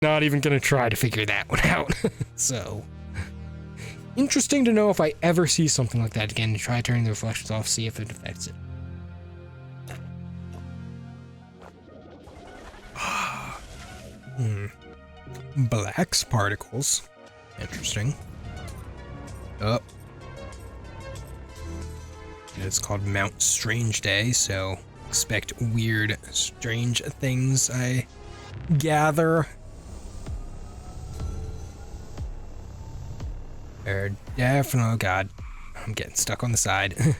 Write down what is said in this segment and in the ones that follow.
Not even gonna try to figure that one out. So, interesting to know if I ever see something like that again, to try turning the reflections off, see if it affects it. Black's particles. Interesting. Oh. It's called Mount Strange Day, so expect weird, strange things, I gather. There are definitely, oh god, I'm getting stuck on the side.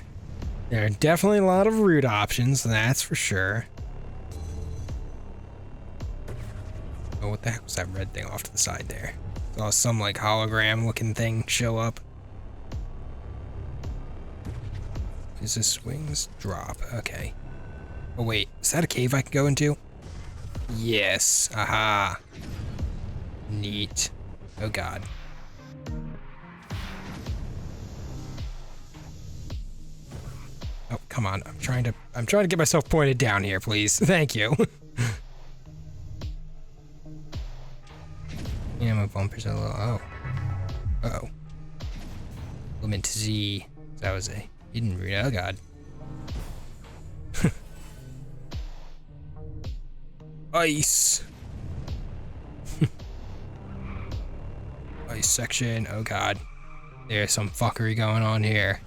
There are definitely a lot of route options, that's for sure. Oh, what the heck was that red thing off to the side there? Saw some like hologram looking thing show up. Is this wings? Drop, okay. Oh wait, is that a cave I can go into? Yes, aha. Neat. Oh god. Oh, come on, I'm trying to get myself pointed down here, please. Thank you. Yeah, my bumpers are a little, oh. Uh-oh. Element Z. That was a hidden route, oh god. Ice. Ice section, oh god. There's some fuckery going on here.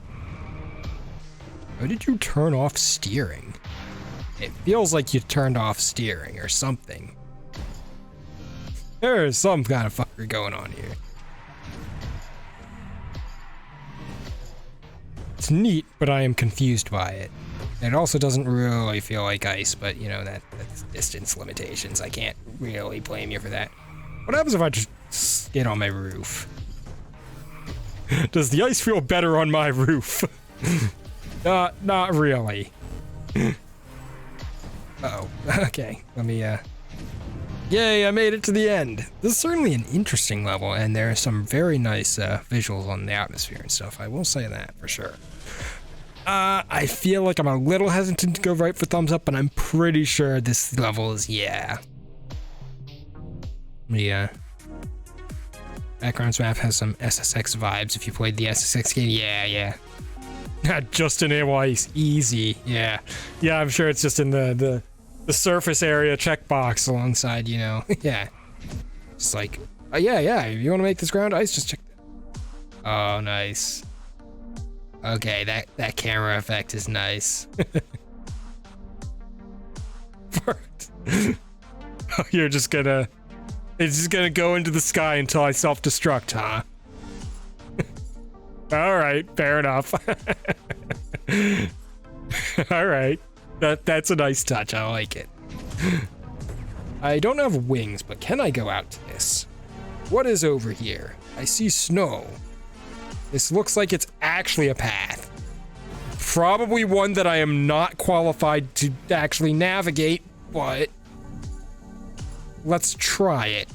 How did you turn off steering? It feels like you turned off steering or something. There is some kind of fuckery going on here. It's neat, but I am confused by it. It also doesn't really feel like ice, but you know, that's distance limitations. I can't really blame you for that. What happens if I just skid on my roof? Does the ice feel better on my roof? Not really. Uh-oh, okay, let me, Yay, I made it to the end. This is certainly an interesting level, and there are some very nice visuals on the atmosphere and stuff. I will say that for sure. I feel like I'm a little hesitant to go right for thumbs up, but I'm pretty sure this level is yeah. Yeah. Backgrounds map has some SSX vibes. If you played the SSX game, yeah. Just enable ice, easy. Yeah, I'm sure it's just in the surface area checkbox alongside, you know. Yeah, just like, yeah. If you want to make this ground ice, just check that. Oh, nice. Okay, that camera effect is nice. Perfect. Oh, it's just gonna go into the sky until I self-destruct, huh? All right, fair enough. All right, that's a nice touch. I like it. I don't have wings, but can I go out to this? What is over here? I see snow. This looks like it's actually a path. Probably one that I am not qualified to actually navigate, but let's try it.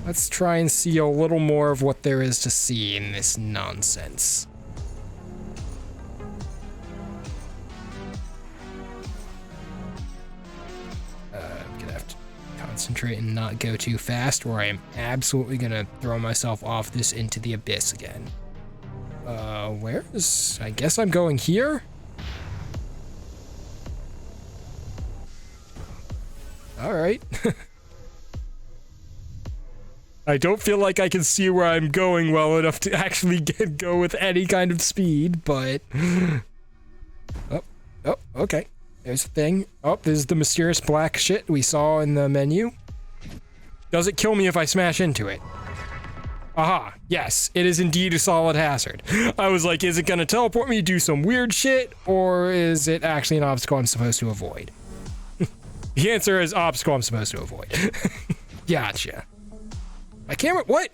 Let's try and see a little more of what there is to see in this nonsense. I'm gonna have to concentrate and not go too fast, or I am absolutely gonna throw myself off this into the abyss again. I guess I'm going here? Alright. I don't feel like I can see where I'm going well enough to actually go with any kind of speed, but... Oh, okay. There's a thing. Oh, this is the mysterious black shit we saw in the menu. Does it kill me if I smash into it? Aha, yes, it is indeed a solid hazard. I was like, is it gonna teleport me to do some weird shit, or is it actually an obstacle I'm supposed to avoid? The answer is obstacle I'm supposed to avoid. Gotcha. My camera, what?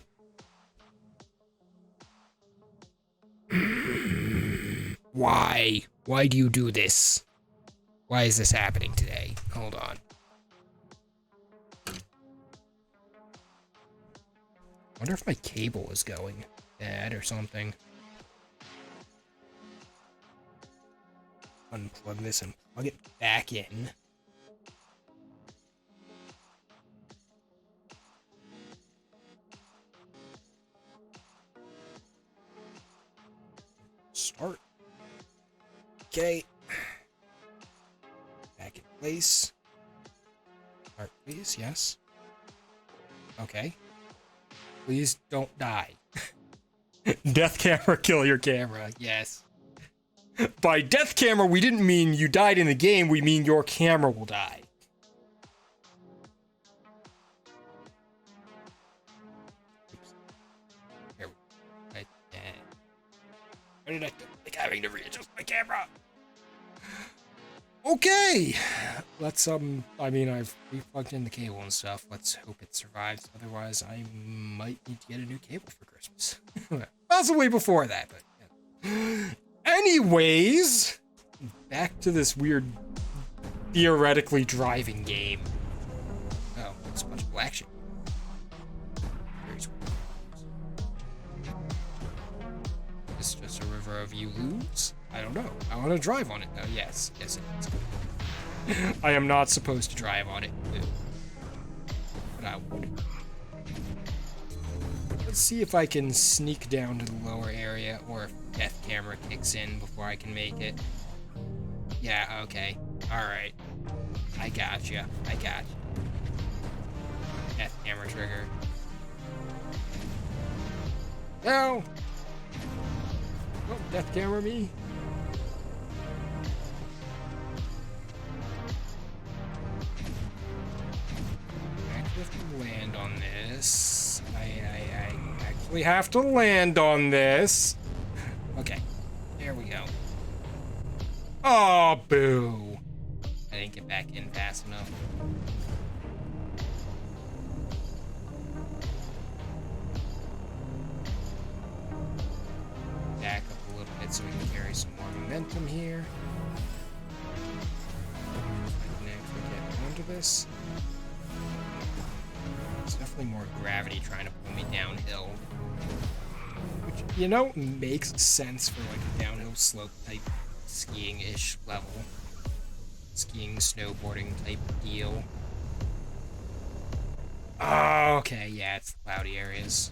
Why? Why do you do this? Why is this happening today? Hold on. I wonder if my cable is going bad or something. Unplug this and plug it back in. Okay. Back in place. Start, please. Yes. Okay. Please don't die. Death camera, kill your camera. Yes. By death camera, we didn't mean you died in the game. We mean your camera will die. Oops. Here we go. Right there. Why did I feel like having to readjust my camera? Okay. Let's, I mean, I've replugged in the cable and stuff. Let's hope it survives. Otherwise, I might need to get a new cable for Christmas. Possibly before that, but yeah. Anyways, back to this weird, theoretically driving game. Oh, there's a bunch of black shit. Very sweet. Is this just a river of you lose? I don't know. I want to drive on it. Oh, yes. Yes, it is. I am not supposed to drive on it. But I would. Let's see if I can sneak down to the lower area, or if death camera kicks in before I can make it. Yeah, okay. Alright. I got you. I got you. Death camera trigger. No! Don't death camera me. I actually have to land on this. I actually have to land on this. Okay, there we go. Oh, boo. I didn't get back in fast enough. Back up a little bit so we can carry some more momentum here. I can actually get onto this. There's definitely more gravity trying to pull me downhill. Which, you know, makes sense for like a downhill slope type skiing-ish level. Skiing, snowboarding type deal. Oh, okay, yeah, it's the cloudy areas.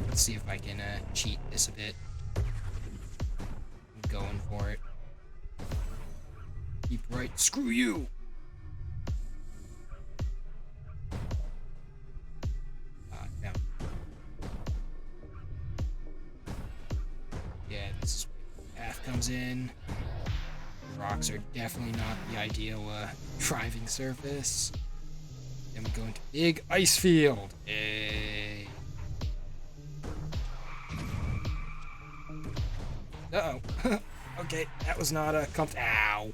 Let's see if I can cheat this a bit. I'm going for it. Keep right. Screw you! Down. Yeah, this is where the path comes in. The rocks are definitely not the ideal driving surface. Then we go into big ice field. Hey. Uh-oh. Okay, that was not a Ow.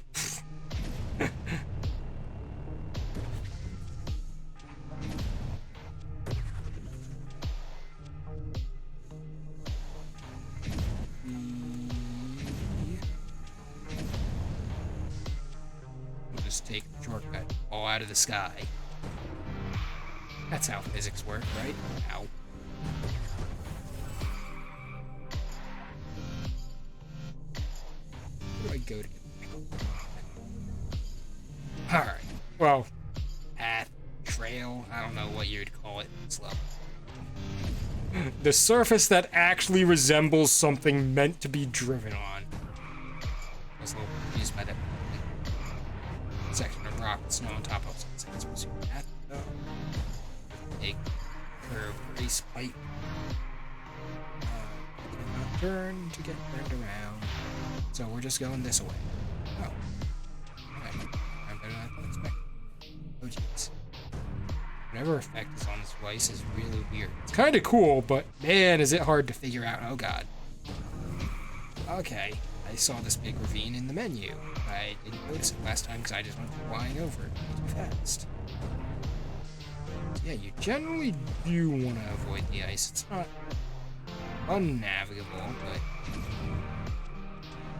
We'll just take the shortcut all out of the sky. That's how physics work, right? Ow. Where do I go to get back? Alright. Well, path, trail, I don't know what you'd call it. It's level. The surface that actually resembles something meant to be driven on. I was a little confused by that section of rock with snow on top of it. So it's supposed to be path. Oh. Big curve race pipe. Cannot turn to get turned around. So we're just going this way. Oh. Okay. I'm better than I expected. Oh jeez. Whatever effect is on this device is really weird. It's kind of cool, but man, is it hard to figure out. Oh god. Okay. I saw this big ravine in the menu. I didn't notice it last time because I just went flying over it too fast. Yeah, you generally do want to avoid the ice. It's not unnavigable, but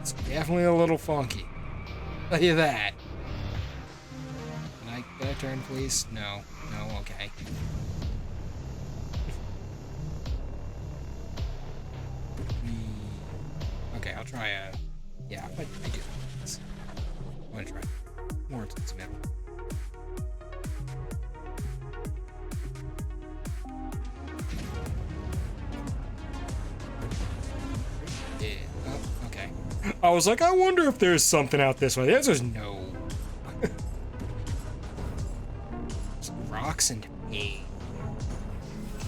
it's definitely a little funky. Tell you that. Can I turn, please? No. No, okay. Okay, I'll try a... Yeah, I do this. I'm gonna try more to the middle. Yeah. Oh, okay. I was like, I wonder if there's something out this way. The answer is no. Rocks and hay.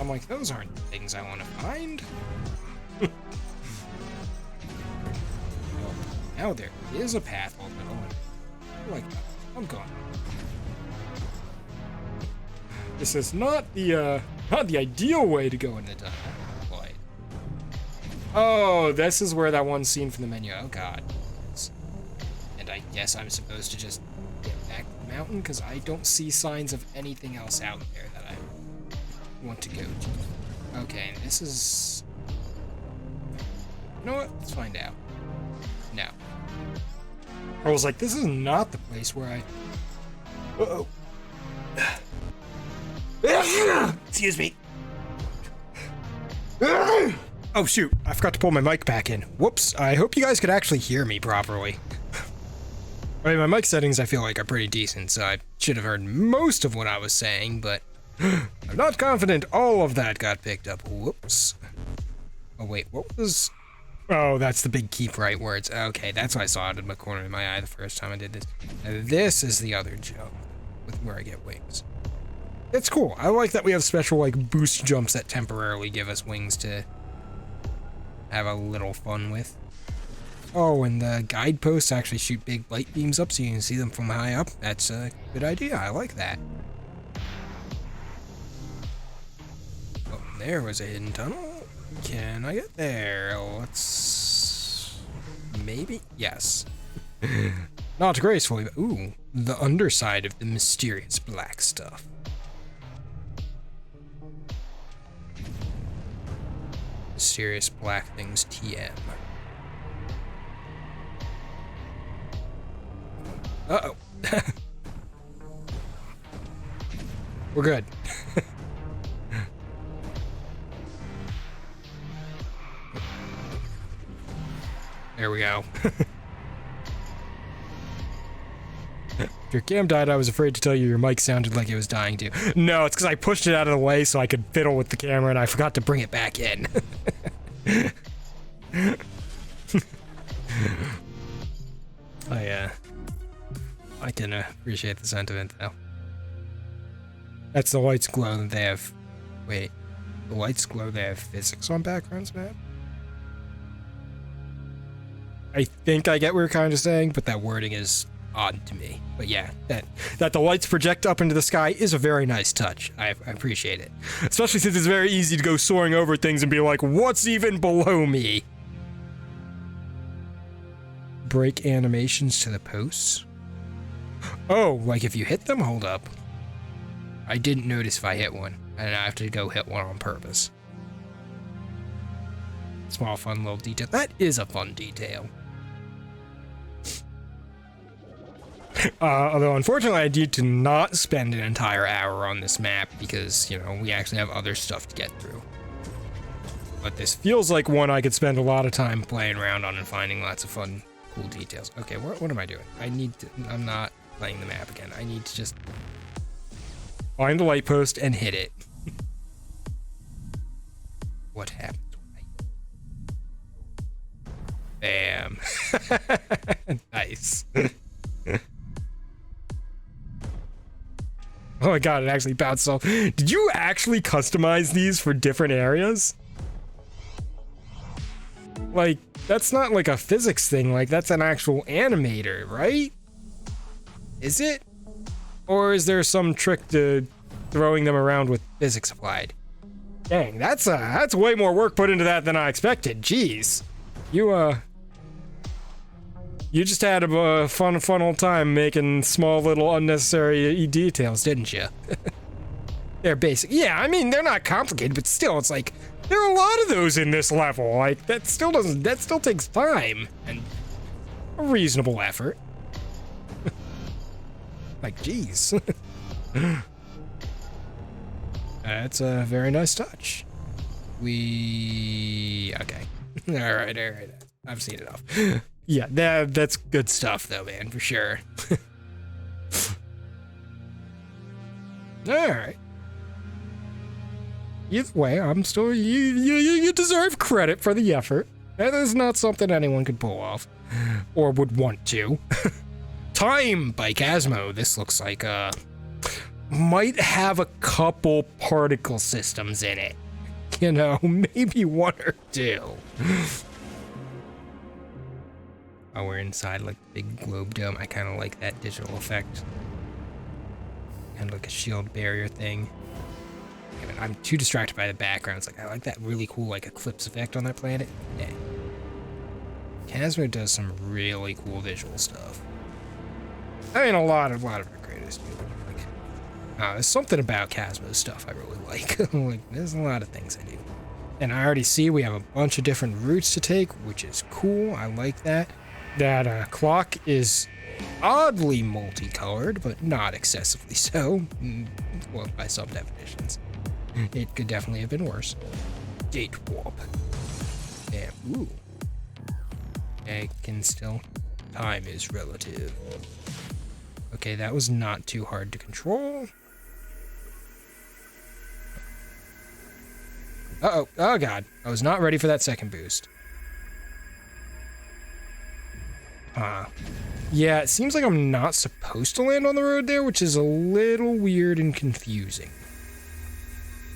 I'm like, those aren't things I want to find. Oh, now there is a path open. Oh, like, I'm gone. This is not the ideal way to go into the tunnel. Boy. Oh, this is where that one scene from the menu. Oh God. And I guess I'm supposed to just get back to the mountain because I don't see signs of anything else out there that I want to go to. Okay, this is. You know what? Let's find out. No. I was like, this is not the place where I. Uh-oh. Excuse me. Oh shoot, I forgot to pull my mic back in. Whoops, I hope you guys could actually hear me properly. I mean, my mic settings I feel like are pretty decent, so I should have heard most of what I was saying, but I'm not confident all of that got picked up. Whoops. Oh wait, what was... Oh, that's the big keep right words. Okay, that's why I saw it in the corner of my eye the first time I did this. And this is the other jump, with where I get wings. It's cool. I like that we have special, like, boost jumps that temporarily give us wings to have a little fun with. Oh, and the guideposts actually shoot big light beams up so you can see them from high up. That's a good idea. I like that. Oh, there was a hidden tunnel. Can I get there? Let's... Maybe? Yes. Not gracefully, but... Ooh, the underside of the mysterious black stuff. Mysterious black things TM. Uh-oh. We're good. There we go. If your cam died, I was afraid to tell you your mic sounded like it was dying too. No, it's because I pushed it out of the way so I could fiddle with the camera and I forgot to bring it back in. I can appreciate the sentiment though. That's the lights glow they have. Wait, the lights glow they have physics on backgrounds map? I think I get what you're kind of saying, but that wording is odd to me. But yeah, that the lights project up into the sky is a very nice touch. I appreciate it. Especially since it's very easy to go soaring over things and be like, what's even below me? Break animations to the posts? Oh, like if you hit them? Hold up. I didn't notice if I hit one, and I have to go hit one on purpose. Small fun little detail. That is a fun detail. Although, unfortunately, I need to not spend an entire hour on this map because, you know, we actually have other stuff to get through. But this feels like one I could spend a lot of time playing around on and finding lots of fun, cool details. Okay, what am I doing? I'm not playing the map again. I need to just find the light post and hit it. What happened? Bam. Nice. Oh my god, it actually bounced off. Did you actually customize these for different areas? Like, that's not like a physics thing, like that's an actual animator, right? Is it? Or is there some trick to throwing them around with physics applied? Dang, that's way more work put into that than I expected. Jeez. You just had a fun old time making small little unnecessary details, didn't you? They're basic. Yeah, I mean, they're not complicated, but still, it's like, there are a lot of those in this level. Like, that still takes time and a reasonable effort. Like, geez. That's a very nice touch. Okay. All right. I've seen enough. Yeah, that's good stuff, though, man, for sure. All right. Either way, I'm still you deserve credit for the effort. That is not something anyone could pull off. Or would want to. Time by Casmo. This looks like, might have a couple particle systems in it. You know, maybe one or two. Oh, we're inside like a big globe dome. I kind of like that digital effect. Kind of like a shield barrier thing. I'm too distracted by the background. It's like, I like that really cool like eclipse effect on that planet. Yeah. Casmo does some really cool visual stuff. I mean, a lot of our creators do. Like, there's something about Casmo's stuff I really like. Like, there's a lot of things I do. And I already see we have a bunch of different routes to take, which is cool. I like that. That clock is oddly multicolored, but not excessively so. Well, by some definitions. It could definitely have been worse. Gate warp. Damn. Ooh. I can still. Time is relative. Okay, that was not too hard to control. Uh-oh. Oh, God. I was not ready for that second boost. Yeah, it seems like I'm not supposed to land on the road there, which is a little weird and confusing.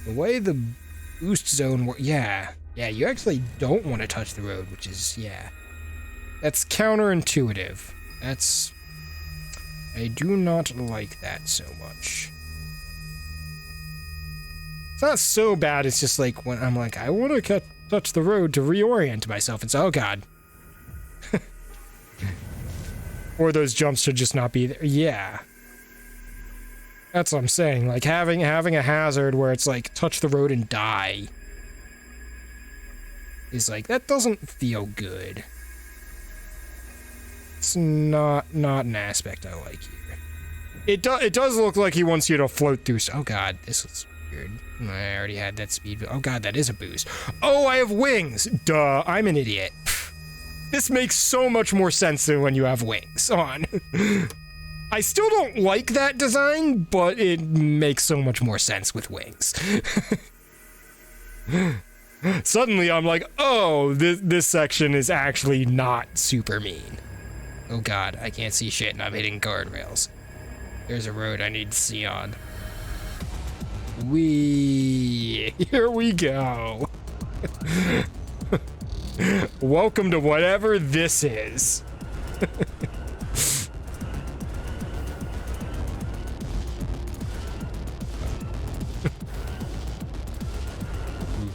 The way the boost zone works... Yeah, you actually don't want to touch the road, which is... Yeah. That's counterintuitive. That's... I do not like that so much. It's not so bad, it's just like when I'm like, I want to touch the road to reorient myself. It's, oh God. Or those jumps should just not be there. Yeah. That's what I'm saying. Like having a hazard where it's like, touch the road and die. Is like, that doesn't feel good. It's not an aspect I like here. It does look like he wants you to float through. Oh God, this is weird. I already had that speed. Oh God, that is a boost. Oh, I have wings. Duh, I'm an idiot. This makes so much more sense than when you have wings on. I still don't like that design, but it makes so much more sense with wings. Suddenly I'm like, oh, this section is actually not super mean. Oh God, I can't see shit and I'm hitting guardrails. There's a road I need to see on. Here we go. Welcome to whatever this is.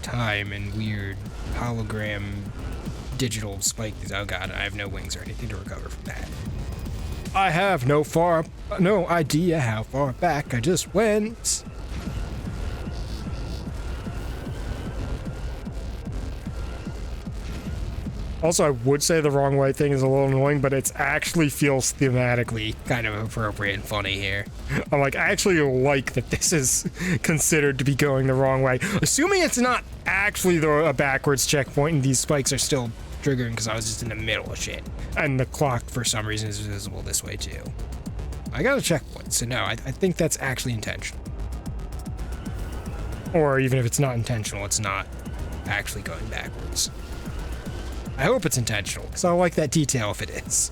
Time and weird hologram digital spike. Oh God, I have no wings or anything to recover from that. I have no idea how far back I just went. Also, I would say the wrong way thing is a little annoying, but it actually feels thematically kind of appropriate and funny here. I'm like, I actually like that this is considered to be going the wrong way. Assuming it's not actually a backwards checkpoint and these spikes are still triggering because I was just in the middle of shit. And the clock, for some reason, is visible this way too. I got a checkpoint, so no, I think that's actually intentional. Or even if it's not intentional, it's not actually going backwards. I hope it's intentional, because I like that detail if it is.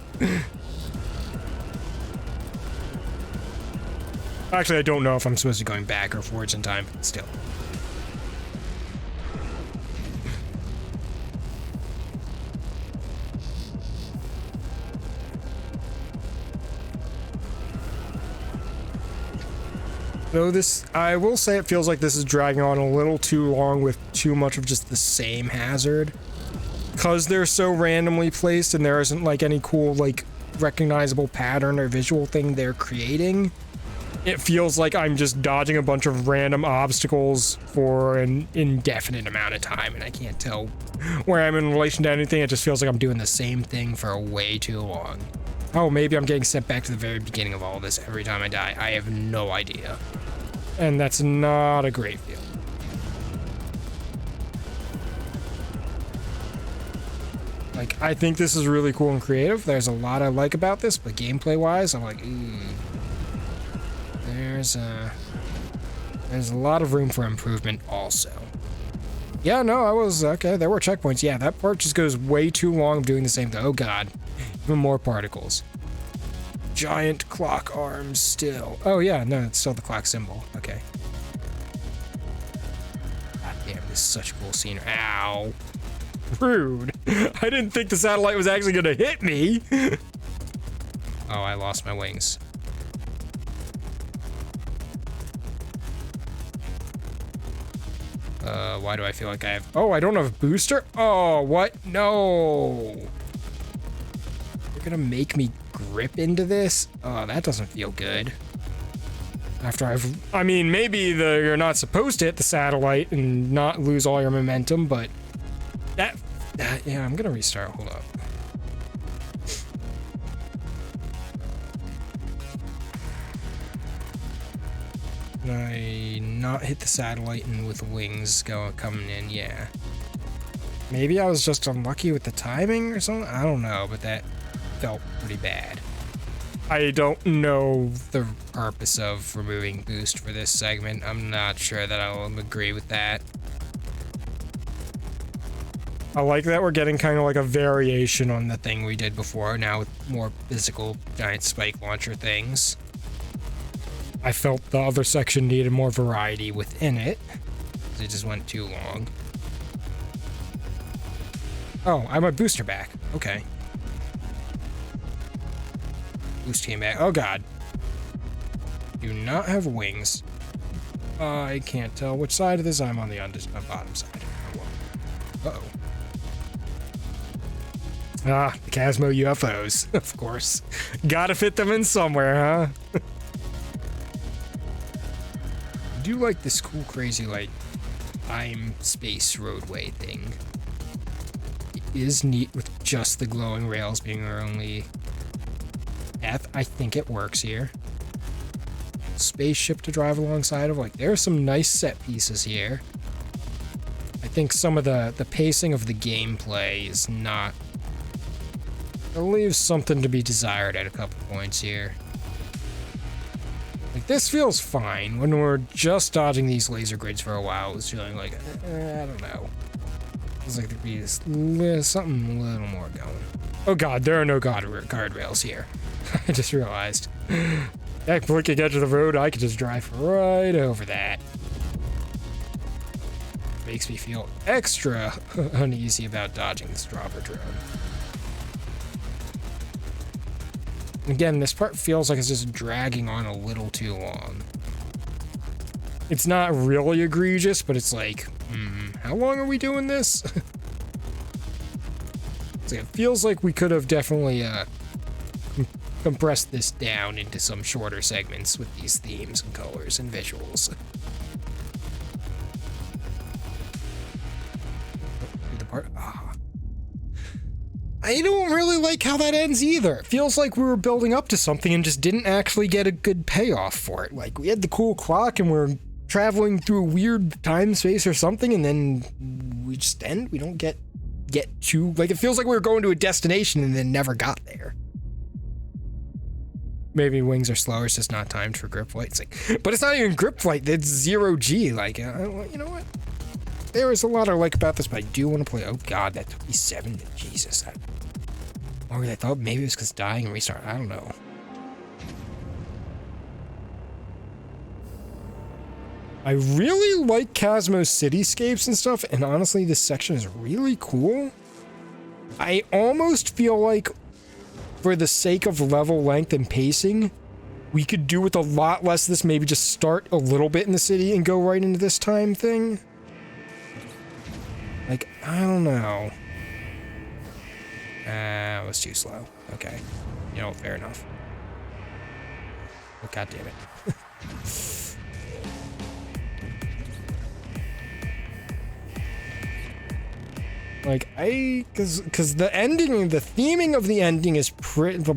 Actually, I don't know if I'm supposed to be going back or forwards in time, but still. Though this, I will say it feels like this is dragging on a little too long with too much of just the same hazard. Because they're so randomly placed and there isn't like any cool like recognizable pattern or visual thing they're creating, it feels like I'm just dodging a bunch of random obstacles for an indefinite amount of time and I can't tell where I'm in relation to anything. It just feels like I'm doing the same thing for way too long. Oh, maybe I'm getting sent back to the very beginning of all this every time I die. I have no idea. And that's not a great feeling. Like, I think this is really cool and creative. There's a lot I like about this, but gameplay-wise, I'm like, ooh. There's a lot of room for improvement also. Yeah, no, I was, okay, there were checkpoints. Yeah, that part just goes way too long doing the same thing. Oh god, even more particles. Giant clock arms still. Oh yeah, no, it's still the clock symbol. Okay. God damn, this is such a cool scene. Ow. Rude. I didn't think the satellite was actually gonna hit me. Oh, I lost my wings. Why do I feel like I have... Oh, I don't have a booster? Oh, what? No. You're gonna make me grip into this? Oh, that doesn't feel good. After I mean, maybe you're not supposed to hit the satellite and not lose all your momentum, but that yeah, I'm gonna restart. Hold up. Can I not hit the satellite and with wings coming in? Yeah. Maybe I was just unlucky with the timing or something? I don't know, but that felt pretty bad. I don't know the purpose of removing boost for this segment. I'm not sure that I'll agree with that. I like that we're getting kind of like a variation on the thing we did before, now with more physical giant spike launcher things. I felt the other section needed more variety within it. It just went too long. Oh, I have my booster back. Okay. Boost came back. Oh god. Do not have wings. I can't tell which side of this I'm on the bottom side. Uh-oh. Ah, the Casmo UFOs, of course. Gotta fit them in somewhere, huh? I do like this cool, crazy, like, time space roadway thing. It is neat with just the glowing rails being our only path. I think it works here. Spaceship to drive alongside of. Like, there are some nice set pieces here. I think some of the pacing of the gameplay is not... It leaves something to be desired at a couple points here. Like, this feels fine. When we're just dodging these laser grids for a while, it was feeling like, I don't know. Feels like there'd be something a little more going. Oh god, there are no guardrails here. I just realized. That blinking edge of the road, I could just drive right over that. Makes me feel extra uneasy about dodging this dropper drone. Again, this part feels like it's just dragging on a little too long. It's not really egregious, but it's like, how long are we doing this? It feels like we could have definitely compressed this down into some shorter segments with these themes and colors and visuals. The part. I don't really like how that ends either. It feels like we were building up to something and just didn't actually get a good payoff for it. Like, we had the cool clock and we're traveling through a weird time space or something, and then we just end. We don't get to, like, it feels like we were going to a destination and then never got there. Maybe wings are slower, it's just not timed for grip flight. It's like, but it's not even grip flight, it's 0G. Like, you know what? There is a lot I like about this, but I do want to play. Oh god, that took me 7. Jesus. Or I thought maybe it was because dying and restart. I don't know. I really like Casmo's cityscapes and stuff, and honestly, this section is really cool. I almost feel like, for the sake of level length and pacing, we could do with a lot less of this. Maybe just start a little bit in the city and go right into this time thing. Like, I don't know. It was too slow. Okay. You know, fair enough. Oh, god damn it. Like, because the ending, the theming of the ending is the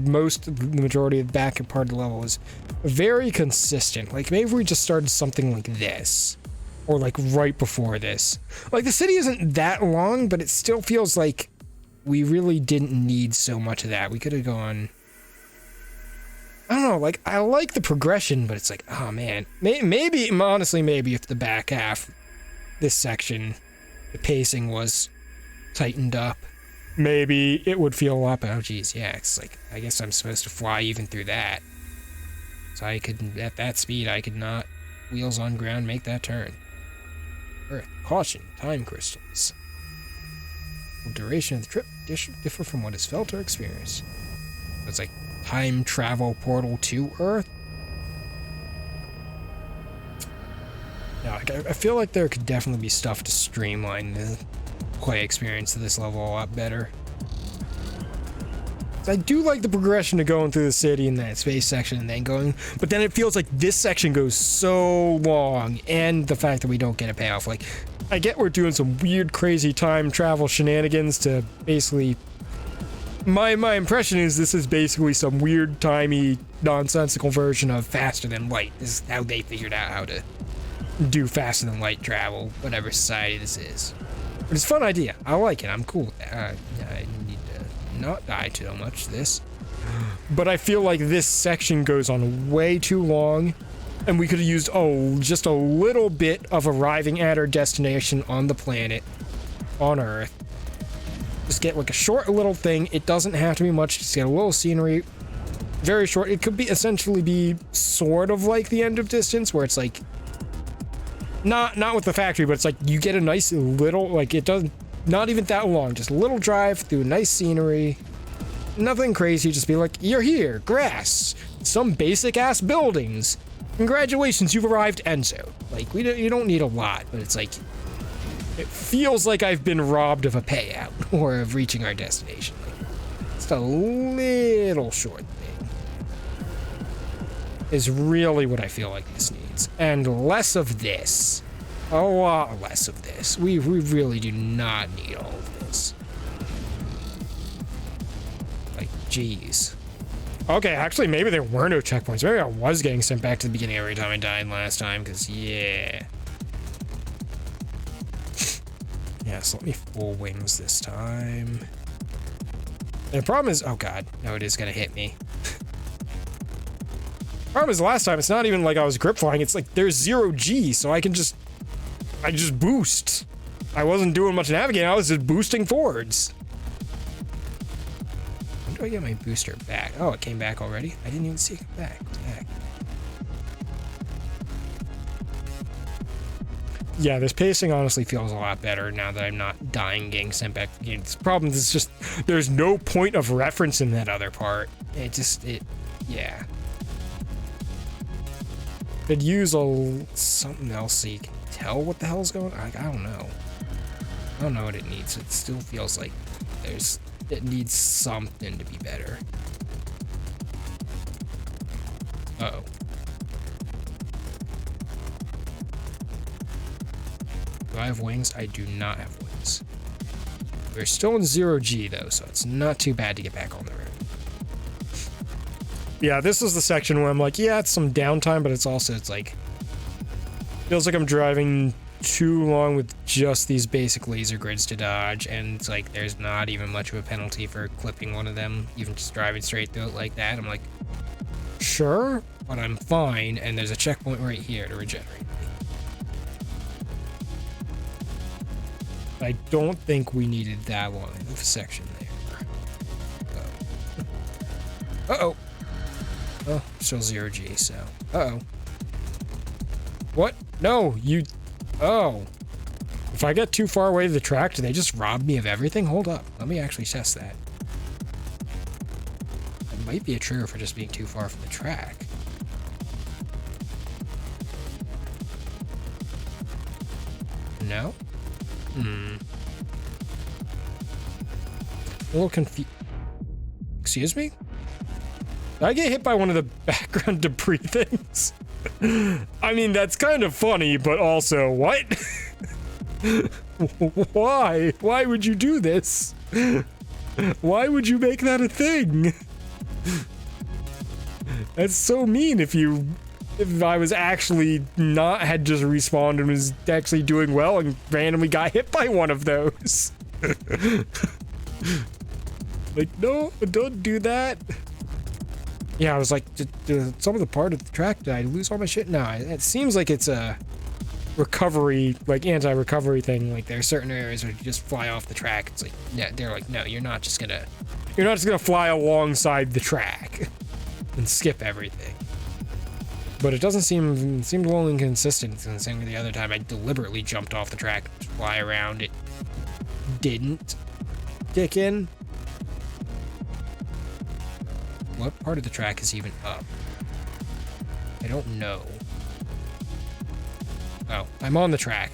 majority of the back part of the level is very consistent. Like, maybe we just started something like this. Or like right before this. Like, the city isn't that long, but it still feels like we really didn't need so much of that. We could have gone... I don't know, like, I like the progression, but it's like, oh man. Maybe, honestly, maybe if the back half, this section, the pacing was tightened up, maybe it would feel a lot better. Oh, geez, yeah, it's like, I guess I'm supposed to fly even through that. So I could, at that speed, I could not, wheels on ground, make that turn. Earth, caution, time crystals. The duration of the trip differ from what is felt or experienced. So it's like time travel portal to Earth. Yeah, like I feel like there could definitely be stuff to streamline the play experience of this level a lot better. I do like the progression of going through the city in that space section and then going, but then it feels like this section goes so long, and the fact that we don't get a payoff. Like, I get we're doing some weird, crazy time travel shenanigans to basically... My impression is this is basically some weird, timey, nonsensical version of faster than light. This is how they figured out how to do faster than light travel, whatever society this is. But it's a fun idea. I like it. I'm cool with that. I need to not die too much this. But I feel like this section goes on way too long, and we could have used, just a little bit of arriving at our destination on the planet, on Earth. Just get like a short little thing. It doesn't have to be much. Just get a little scenery. Very short. It could be essentially be sort of like the End of Distance, where it's like, not with the factory, but it's like you get a nice little, like, it doesn't, not even that long, just a little drive through nice scenery. Nothing crazy, just be like, you're here, grass, some basic ass buildings. Congratulations, you've arrived, Enzo. Like, you don't need a lot, but it's like, it feels like I've been robbed of a payout or of reaching our destination. Like, just a little short thing is really what I feel like this needs. And less of this. A lot less of this. We really do not need all of this. Like, jeez. Okay, actually, maybe there were no checkpoints. Maybe I was getting sent back to the beginning every time I died last time, because, yeah. Yeah, so let me full wings this time. And the problem is, oh god, no, it is gonna hit me. Problem is, last time, it's not even like I was grip flying, it's like there's 0G, so I just boost. I wasn't doing much navigating, I was just boosting forwards. When do I get my booster back? Oh, it came back already? I didn't even see it come back. What the heck? Yeah, this pacing honestly feels a lot better now that I'm not dying getting sent back to the game. The problem is just, there's no point of reference in that other part. Yeah. Could use something else so you can tell what the hell's going on. I don't know. I don't know what it needs. It still feels like it needs something to be better. Uh-oh. Do I have wings? I do not have wings. We're still in 0G though, so it's not too bad to get back on the road. Yeah, this is the section where I'm like, yeah, it's some downtime, but it's like, feels like I'm driving too long with just these basic laser grids to dodge, and it's like, there's not even much of a penalty for clipping one of them, even just driving straight through it like that. I'm like, sure, but I'm fine, and there's a checkpoint right here to regenerate. I don't think we needed that long of a section there. Uh-oh. Oh, still 0G, so. Uh-oh. What? No, Oh. If I get too far away to the track, do they just rob me of everything? Hold up. Let me actually test that. It might be a trigger for just being too far from the track. No? A little confused. Excuse me? Did I get hit by one of the background debris things? I mean, that's kind of funny, but also, what? Why? Why would you do this? Why would you make that a thing? That's so mean if I was actually had just respawned and was actually doing well and randomly got hit by one of those. Like, no, don't do that. Yeah, I was like, did some of the part of the track, did I lose all my shit? No, it seems like it's a recovery, like anti-recovery thing. Like there's certain areas where you just fly off the track. It's like, yeah, they're like, no, you're not just gonna fly alongside the track and skip everything. But it doesn't seem a little inconsistent. It's the same with the other time I deliberately jumped off the track to fly around. It didn't kick in. What part of the track is even up? I don't know. Oh, I'm on the track.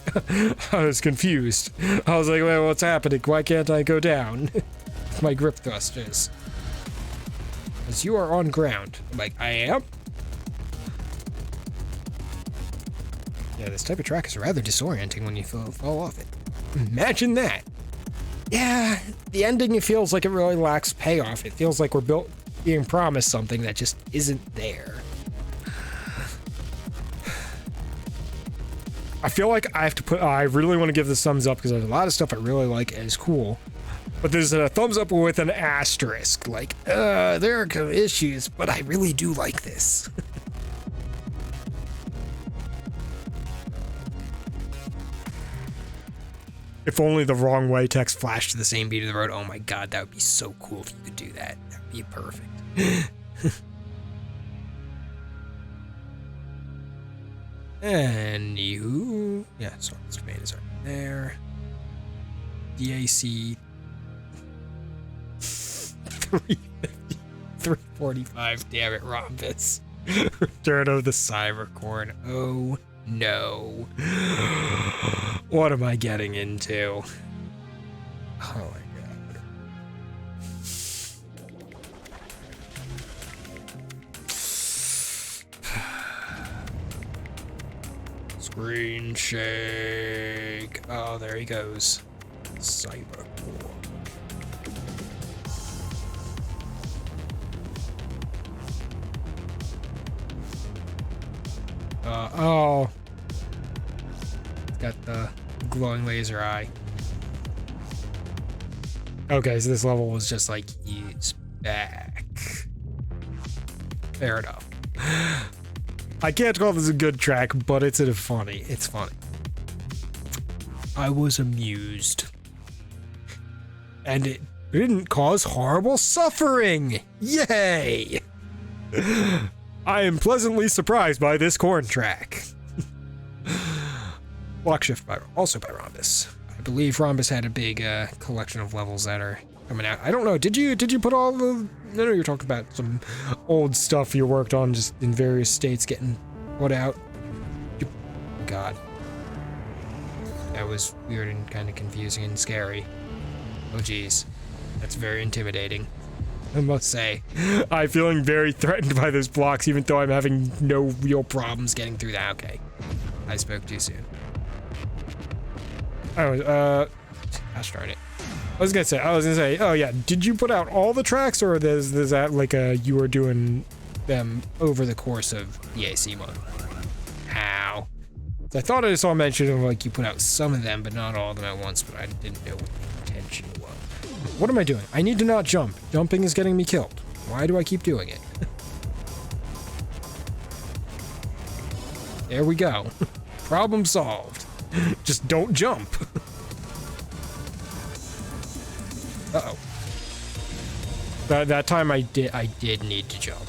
I was confused. I was like, well, what's happening? Why can't I go down? My grip thrusters. Because you are on ground. I'm like, I am? Yeah, this type of track is rather disorienting when you fall off it. Imagine that. Yeah, the ending, it feels like it really lacks payoff. It feels like we're being promised something that just isn't there. I feel like I have to I really want to give this thumbs up because there's a lot of stuff I really like and is cool. But there's a thumbs up with an asterisk. Like, there are issues, but I really do like this. If only the wrong way text flashed to the same beat of the road. Oh my god, that would be so cool if you could do that. That would be perfect. Anywho, yeah, so this domain is right there. DAC 350, 345. Damn it, Rhombus. Return of the Cybercorn. Oh no. What am I getting into? Oh my god. Screen shake. Oh, there he goes. Cybercorn. Oh. Got the glowing laser eye. Okay, so this level was just like, he's back. Fair enough. I can't call this a good track, but it's funny. It's funny. I was amused. And it didn't cause horrible suffering. Yay! I am pleasantly surprised by this corn track. Block shift also by Rhombus. I believe Rhombus had a big collection of levels that are coming out. I don't know. Did you put all the? I know you're talking about some old stuff you worked on, just in various states getting put out. God, that was weird and kind of confusing and scary. Oh geez, that's very intimidating. I must say, I'm feeling very threatened by those blocks, even though I'm having no real problems getting through that. Okay, I spoke too soon. Oh, gosh darn it. I was gonna say, oh yeah, did you put out all the tracks, or there's that like you were doing them over the course of the AC month? How? So I thought I saw mention of like you put out some of them, but not all of them at once, but I didn't know what the intention was. What am I doing? I need to not jump. Jumping is getting me killed. Why do I keep doing it? There we go. Problem solved. Just don't jump. Uh-oh. That time I did need to jump,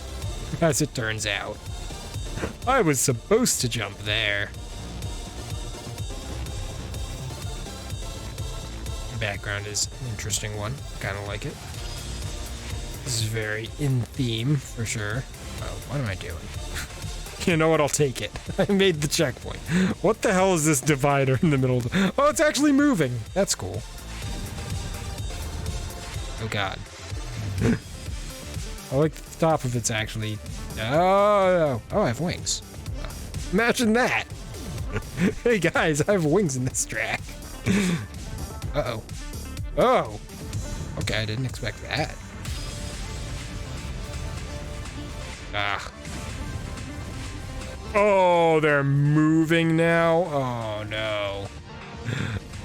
as it turns out. I was supposed to jump there. The background is an interesting one. Kind of like it. This is very in theme, for sure. Oh, what am I doing? You know what? I'll take it. I made the checkpoint. What the hell is this divider in the middle? Oh, it's actually moving. That's cool. Oh, God. I like the top of it's actually... Oh, I have wings. Imagine that. Hey, guys, I have wings in this track. Uh-oh. Oh. Okay, I didn't expect that. Ah. Oh, they're moving now? Oh, no.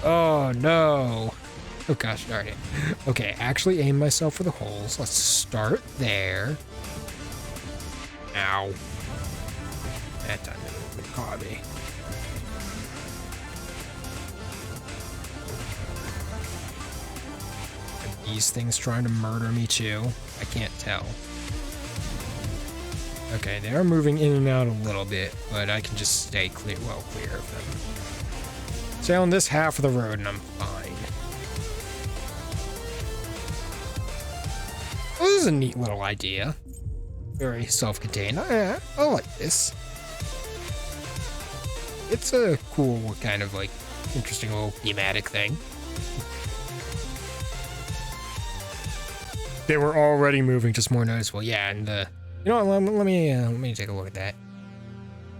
Oh, no. Oh, gosh darn it. Okay, actually aim myself for the holes. Let's start there. Ow. That time it caught me. these things trying to murder me too? I can't tell. Okay, they are moving in and out a little bit, but I can just stay clear of them. Stay on this half of the road and I'm fine. Well, this is a neat little idea. Very self-contained. I like this. It's a cool kind of like interesting little thematic thing. They were already moving, just more noticeable. Yeah, and you know what, let me take a look at that.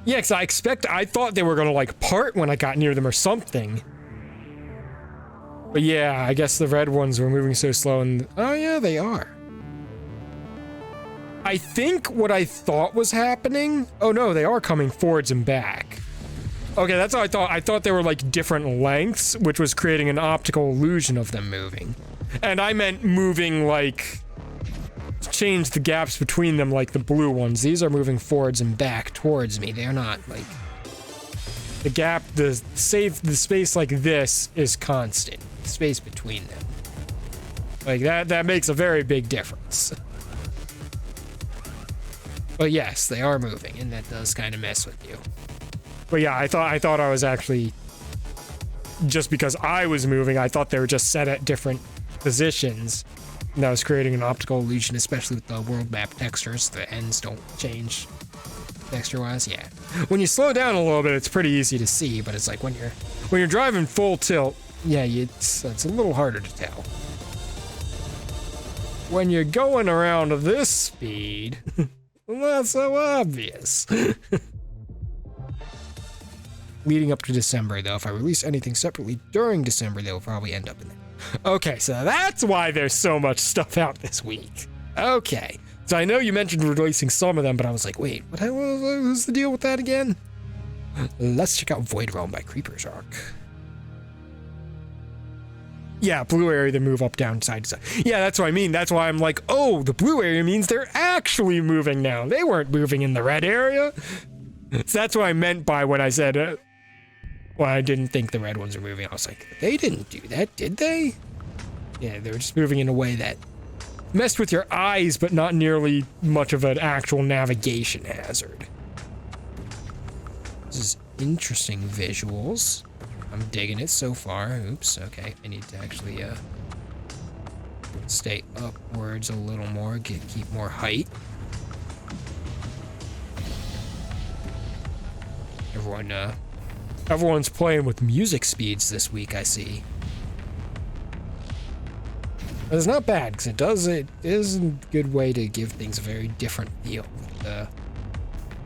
Yeah, because I thought they were gonna like part when I got near them or something. But yeah, I guess the red ones were moving so slow and, oh yeah, they are. I think what I thought was happening, oh no, they are coming forwards and back. Okay, that's what I thought. I thought they were like different lengths, which was creating an optical illusion of them moving. And I meant moving like, change the gaps between them like the blue ones. These are moving forwards and back towards me. They're not like, the gap, the space like this is constant. The space between them. Like that makes a very big difference. But yes, they are moving, and that does kind of mess with you. But yeah, I thought I was actually, just because I was moving, I thought they were just set at different positions. And that was creating an optical illusion, especially with the world map textures. The ends don't change texture-wise. Yeah, when you slow down a little bit, it's pretty easy to see. But it's like when you're driving full tilt, yeah, it's a little harder to tell. When you're going around this speed, not so obvious. Leading up to December, though, if I release anything separately during December, they'll probably end up in there. Okay, so that's why there's so much stuff out this week. Okay, so I know you mentioned releasing some of them, but I was like, wait, what's the deal with that again? Let's check out Void Realm by Creeper's Arc. Yeah, blue area, they move up, down, side to side. Yeah, that's what I mean. That's why I'm like, oh, the blue area means they're actually moving now. They weren't moving in the red area. So that's what I meant by when I said, well, I didn't think the red ones were moving. I was like, they didn't do that, did they? Yeah, they were just moving in a way that messed with your eyes, but not nearly much of an actual navigation hazard. This is interesting visuals. I'm digging it so far. Oops, okay. I need to actually stay upwards a little more, keep more height. Everyone's playing with music speeds this week, I see. But it's not bad, because it is a good way to give things a very different feel.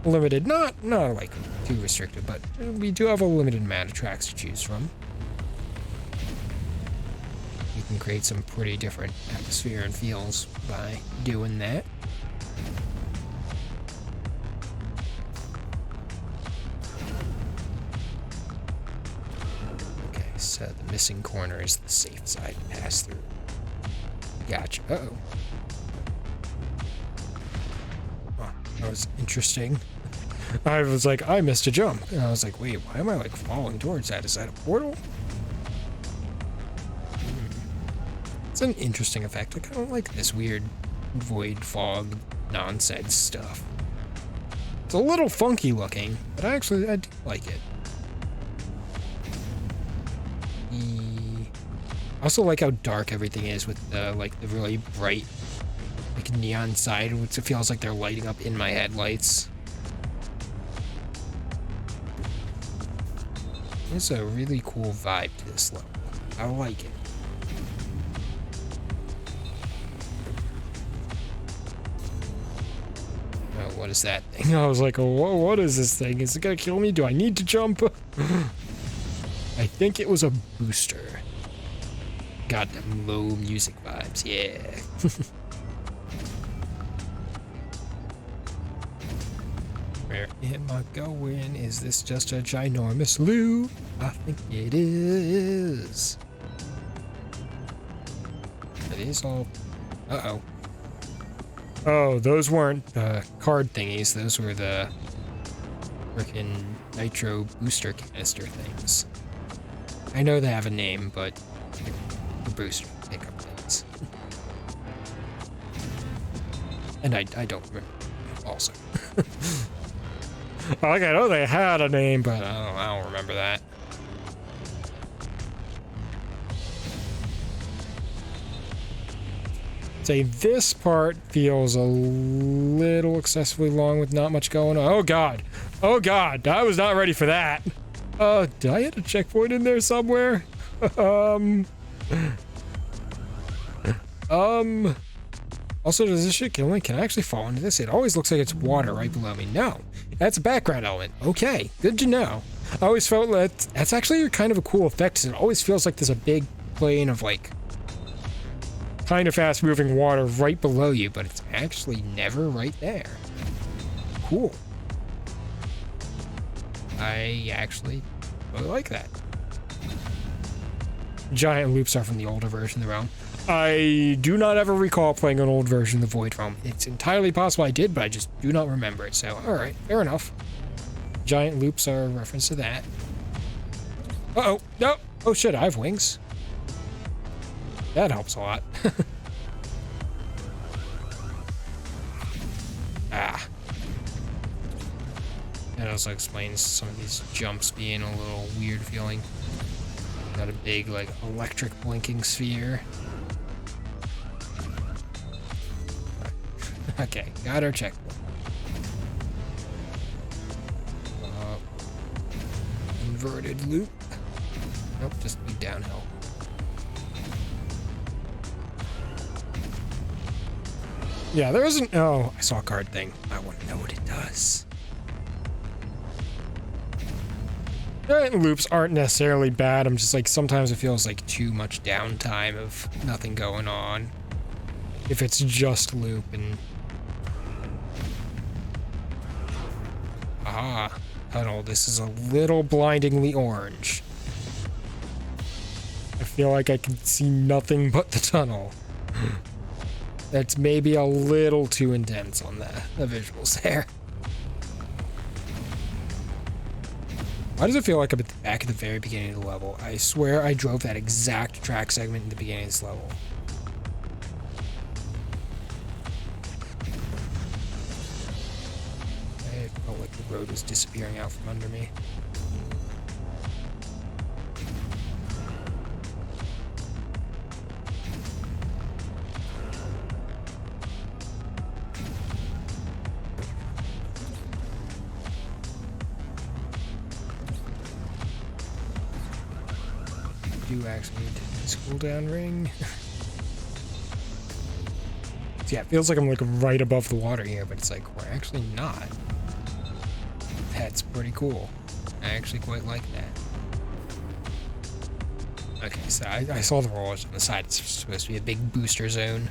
Limited, not like too restricted, but we do have a limited amount of tracks to choose from. You can create some pretty different atmosphere and feels by doing that. Okay, so the missing corner is the safe side to pass through. Gotcha. Uh-oh. Oh, that was interesting. I was like, I missed a jump. And I was like, wait, why am I like falling towards that? Is that a portal? It's an interesting effect. Like, I don't like this weird void fog nonsense stuff. It's a little funky looking, but I do like it. I also like how dark everything is with the really bright like neon side, which it feels like they're lighting up in my headlights. There's a really cool vibe to this level. I like it. Oh, what is that thing? I was like, oh, what is this thing? Is it gonna kill me? Do I need to jump? I think it was a booster. Got them low music vibes, yeah. Where am I going? Is this just a ginormous loop? I think it is. It is all... Uh-oh. Oh, those weren't the card thingies. Those were the frickin' nitro booster canister things. I know they have a name, but the booster pickup things. And I don't remember also. Like, I know they had a name, but I don't remember that. Say this part feels a little excessively long with not much going on. Oh god. Oh god. I was not ready for that. Did I hit a checkpoint in there somewhere? Also, does this shit kill me? Can I actually fall into this? It always looks like it's water right below me. No. That's a background element. Okay. Good to know. I always felt that's actually kind of a cool effect. It always feels like there's a big plane of like kind of fast moving water right below you, but it's actually never right there. Cool. I actually really like that. Giant loops are from the older version of the realm. I do not ever recall playing an old version of the Void Realm. It's entirely possible I did, but I just do not remember it. So, alright, fair enough. Giant loops are a reference to that. Uh-oh, no! Oh shit, I have wings. That helps a lot. Ah. That also explains some of these jumps being a little weird feeling. Got a big, like, electric blinking sphere. Okay, got our checkpoint. Inverted loop. Nope, just be downhill. Yeah, there isn't. Oh, I saw a card thing. I want to know what it does. Giant loops aren't necessarily bad. I'm just like, sometimes it feels like too much downtime of nothing going on. If it's just loop and. Ah, tunnel. This is a little blindingly orange. I feel like I can see nothing but the tunnel. That's maybe a little too intense on the visuals there. Why does it feel like I'm back at the very beginning of the level? I swear I drove that exact track segment in the beginning of this level. I felt like the road was disappearing out from under me. Do actually need this cooldown ring. So yeah, it feels like I'm like right above the water here, but it's like we're actually not. That's pretty cool. I actually quite like that. Okay, so I saw the rollers on the side. It's supposed to be a big booster zone.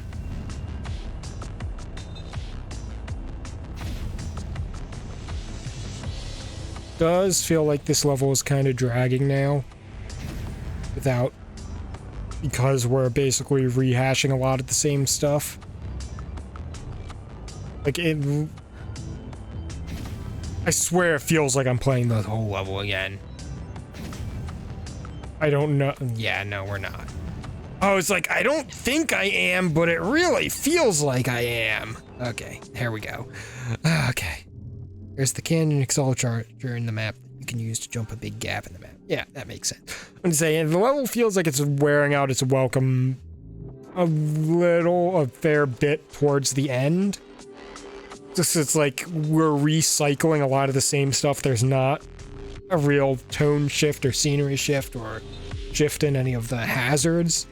Does feel like this level is kind of dragging now. Because we're basically rehashing a lot of the same stuff. Like, I swear it feels like I'm playing the whole level again. I don't know. Yeah, no, we're not. Oh, it's like, I don't think I am, but it really feels like I am. Okay, here we go. Okay. There's the canyon accelerator in the map that you can use to jump a big gap in the map. Yeah, that makes sense. I'm saying the level feels like it's wearing out its welcome a fair bit towards the end. Just it's like we're recycling a lot of the same stuff. There's not a real tone shift or scenery shift or shift in any of the hazards.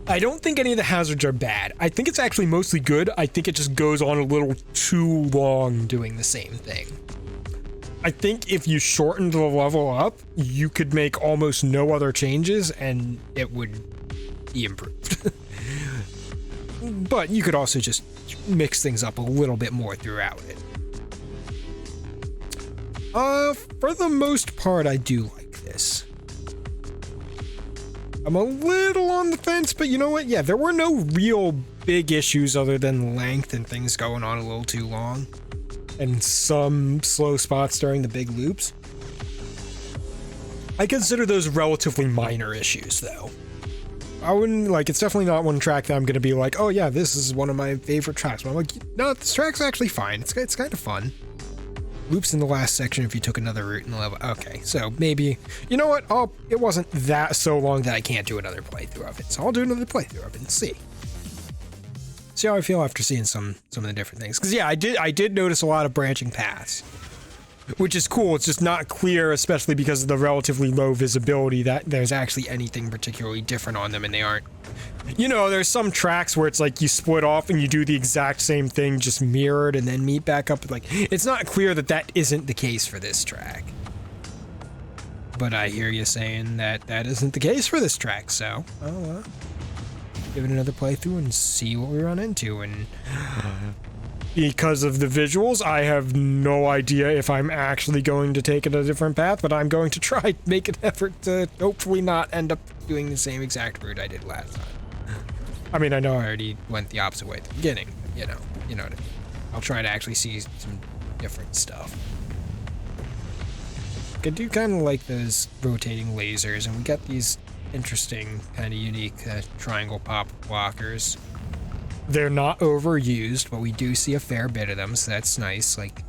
I don't think any of the hazards are bad. I think it's actually mostly good. I think it just goes on a little too long doing the same thing. I think if you shortened the level up, you could make almost no other changes and it would be improved. But you could also just mix things up a little bit more throughout it. For the most part, I do like this. I'm a little on the fence, but you know what? Yeah, there were no real big issues other than length and things going on a little too long. And some slow spots during the big loops. I consider those relatively minor issues, though. I wouldn't, like, it's definitely not one track that I'm gonna be like, oh yeah, this is one of my favorite tracks. But I'm like, no, this track's actually fine. It's kind of fun. Loops in the last section if you took another route in the level. Okay, so maybe, you know what? It wasn't that so long that I can't do another playthrough of it. So I'll do another playthrough of it and see. See how I feel after seeing some of the different things. Because yeah, I did notice a lot of branching paths, which is cool. It's just not clear, especially because of the relatively low visibility, that there's actually anything particularly different on them, and they aren't. You know, there's some tracks where it's like you split off and you do the exact same thing, just mirrored, and then meet back up. Like, it's not clear that that isn't the case for this track. But I hear you saying that that isn't the case for this track, so I'll give it another playthrough and see what we run into. And because of the visuals, I have no idea if I'm actually going to take it a different path, but I'm going to try to make an effort to hopefully not end up doing the same exact route I did last time. I mean, I know I already went the opposite way at the beginning, but you know what I mean. I'll try to actually see some different stuff. I do kind of like those rotating lasers, and we got these interesting, kind of unique triangle pop blockers. They're not overused, but we do see a fair bit of them, so that's nice. Like,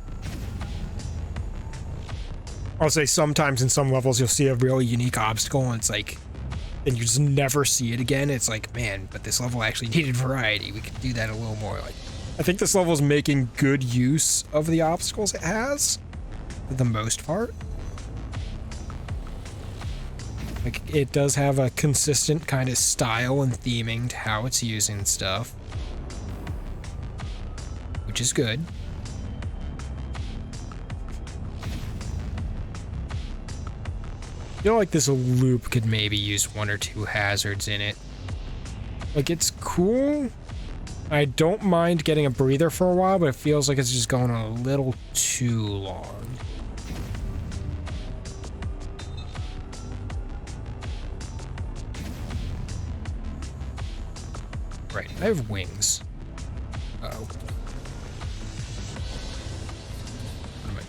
I'll say sometimes in some levels you'll see a really unique obstacle, and it's like, and you just never see it again. It's like, man, but this level actually needed variety. We could do that a little more. Like, I think this level is making good use of the obstacles it has, for the most part. Like, it does have a consistent kind of style and theming to how it's using stuff, which is good. I feel like this loop could maybe use 1 or 2 hazards in it. Like, it's cool. I don't mind getting a breather for a while, but it feels like it's just going on a little too long. Right, I have wings. Uh-oh. What am I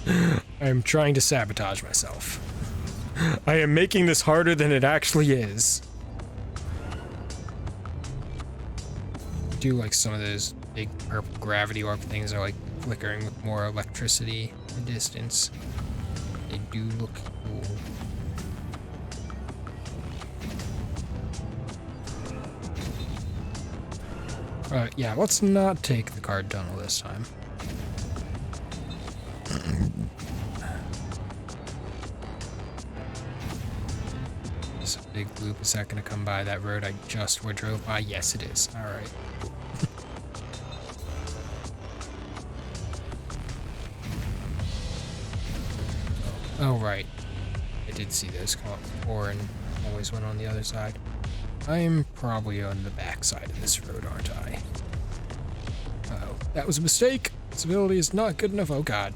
doing? I'm trying to sabotage myself. I am making this harder than it actually is. Do like some of those big purple gravity orb things are like flickering with more electricity in the distance. They do look cool. Yeah, let's not take the card tunnel this time. This big loop, is that going to come by that road I just drove by? Yes, it is. All right. Oh, right. I did see those come up before and always went on the other side. I'm probably on the back side of this road, aren't I? Uh-oh. That was a mistake. Visibility is not good enough. Oh, God.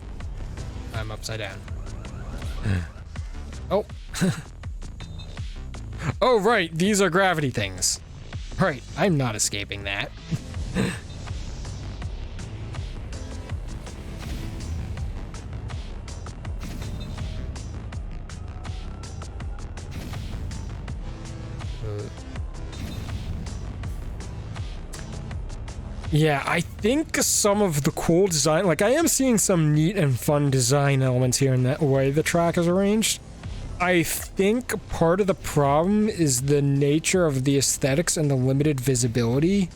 I'm upside down. Oh. Oh, right. These are gravity things. Right. I'm not escaping that. Yeah, I think some of the cool design, like I am seeing some neat and fun design elements here in that way the track is arranged. I think part of the problem is the nature of the aesthetics and the limited visibility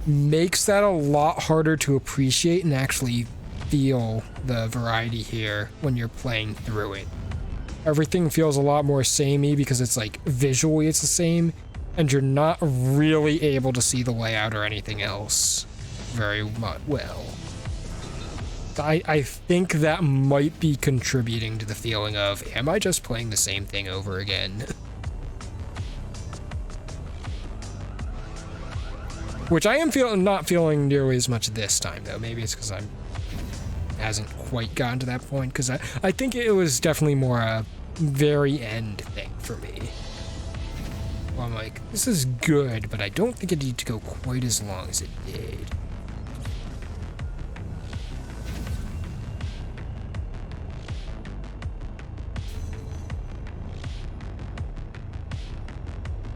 makes that a lot harder to appreciate and actually feel the variety here when you're playing through it. Everything feels a lot more samey because it's like visually it's the same and you're not really able to see the layout or anything else very much well. I think that might be contributing to the feeling of, am I just playing the same thing over again? Which I am not feeling nearly as much this time, though. Maybe it's because hasn't quite gotten to that point, because I think it was definitely more a very end thing for me. Well, I'm like, this is good, but I don't think it needed to go quite as long as it did.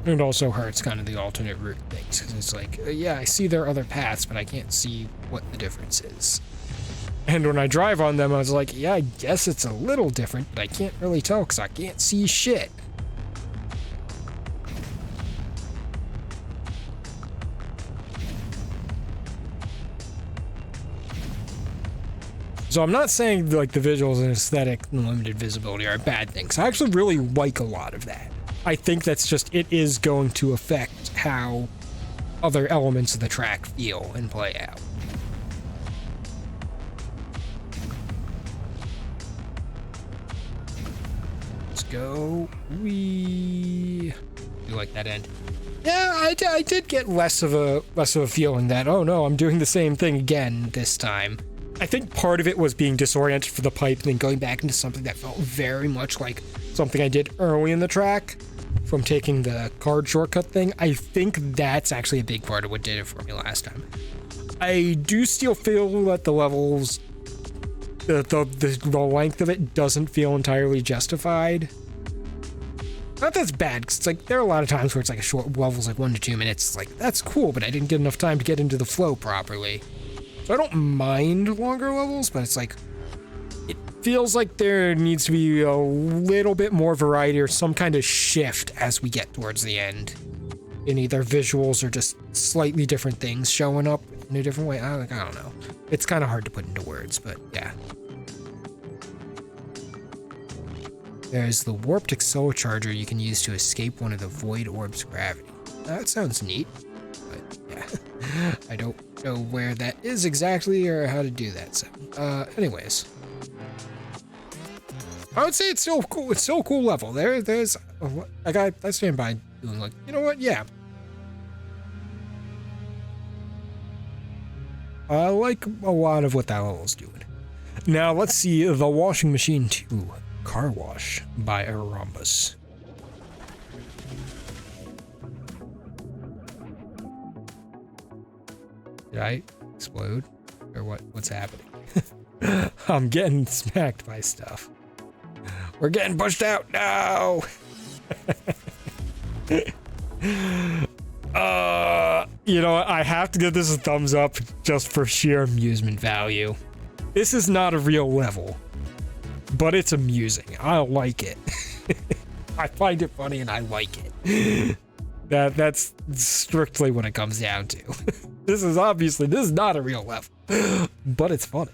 It also hurts kind of the alternate route things, because it's like, yeah, I see there are other paths, but I can't see what the difference is. And when I drive on them, I was like, yeah, I guess it's a little different, but I can't really tell because I can't see shit. So I'm not saying like the visuals and aesthetic and limited visibility are bad things. I actually really like a lot of that. I think that's just, it is going to affect how other elements of the track feel and play out. Let's go. You like that end? Yeah, I did get less of a feeling that, oh no, I'm doing the same thing again this time. I think part of it was being disoriented for the pipe and then going back into something that felt very much like something I did early in the track from taking the card shortcut thing. I think that's actually a big part of what did it for me last time. I do still feel that the levels, the length of it doesn't feel entirely justified. Not that's bad, because it's like, there are a lot of times where it's like a short level's like 1 to 2 minutes. It's like, that's cool, but I didn't get enough time to get into the flow properly. So I don't mind longer levels, but it's like, it feels like there needs to be a little bit more variety or some kind of shift as we get towards the end. In either visuals or just slightly different things showing up in a different way. I don't know. It's kind of hard to put into words, but yeah. There's the warped accelercharger you can use to escape one of the void orb's gravity. That sounds neat, but yeah. I don't know where that is exactly or how to do that, so anyways. I would say it's still cool. It's still a cool level. There's I stand by doing like, you know what? Yeah. I like a lot of what that level's doing. Now let's see the washing machine 2, Carwash by a Rhombus. Did I explode? Or what's happening? I'm getting smacked by stuff. We're getting pushed out. No! You know what? I have to give this a thumbs up just for sheer amusement value. This is not a real level, but it's amusing. I like it. I find it funny and I like it. That's strictly what it comes down to. This is not a real level, but it's funny.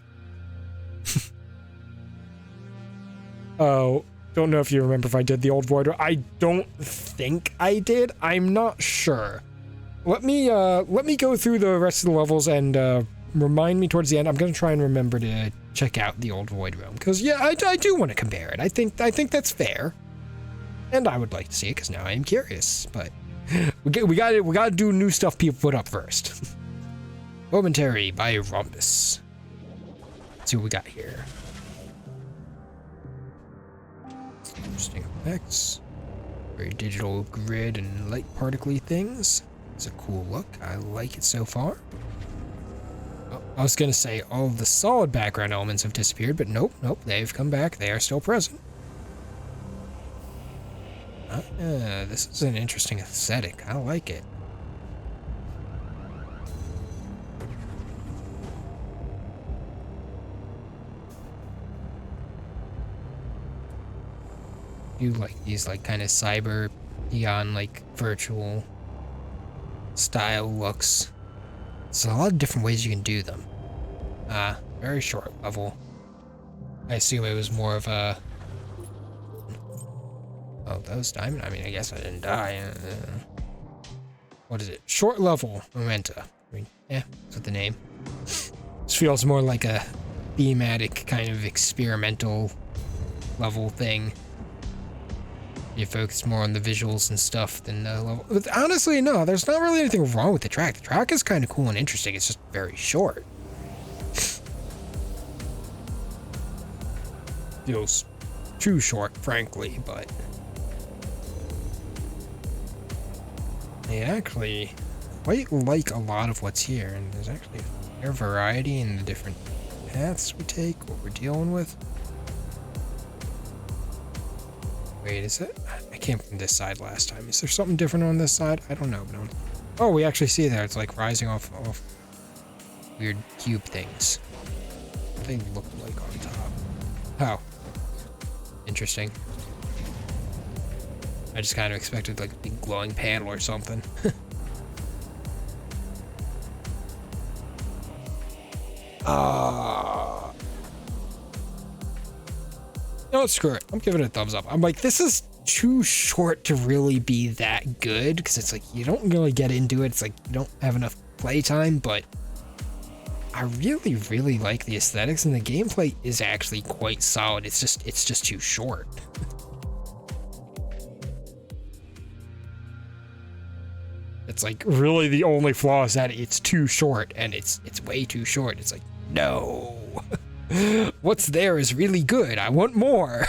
Oh, don't know if you remember if I did the old void. I don't think I did. I'm not sure. Let me go through the rest of the levels and remind me towards the end. I'm gonna try and remember to check out the old void realm because yeah, I do want to compare it. I think that's fair, and I would like to see it because now I am curious. But we gotta do new stuff people put up first. Momentary by Rhombus. Let's see what we got here. Interesting effects. Very digital grid and light particly things. It's a cool look. I like it so far. Oh, I was gonna say all of the solid background elements have disappeared, but nope, they've come back. They are still present. This is an interesting aesthetic. I like it. Do like these like kind of cyber neon like virtual style looks. There's a lot of different ways you can do them. Very short level. I assume it was more of a that was diamond. I mean, I guess I didn't die. What is it? Short level Momentary. I mean, yeah, that's what the name. This feels more like a thematic kind of experimental level thing. You focus more on the visuals and stuff than the level. But honestly, no, there's not really anything wrong with the track. The track is kind of cool and interesting. It's just very short. Feels too short, frankly, but I actually quite like a lot of what's here, and there's actually a fair variety in the different paths we take, what we're dealing with. Wait, is it? I came from this side last time. Is there something different on this side? I don't know. But oh, we actually see there. It's like rising off weird cube things. What do they look like on top? Oh. Interesting. I just kind of expected like a big glowing panel or something. No, screw it. I'm giving it a thumbs up. I'm like, this is too short to really be that good, because it's like you don't really get into it. It's like you don't have enough playtime, but I really, really like the aesthetics, and the gameplay is actually quite solid. It's just too short. It's like really the only flaw is that it's too short, and it's way too short. It's like, no. What's there is really good. I want more.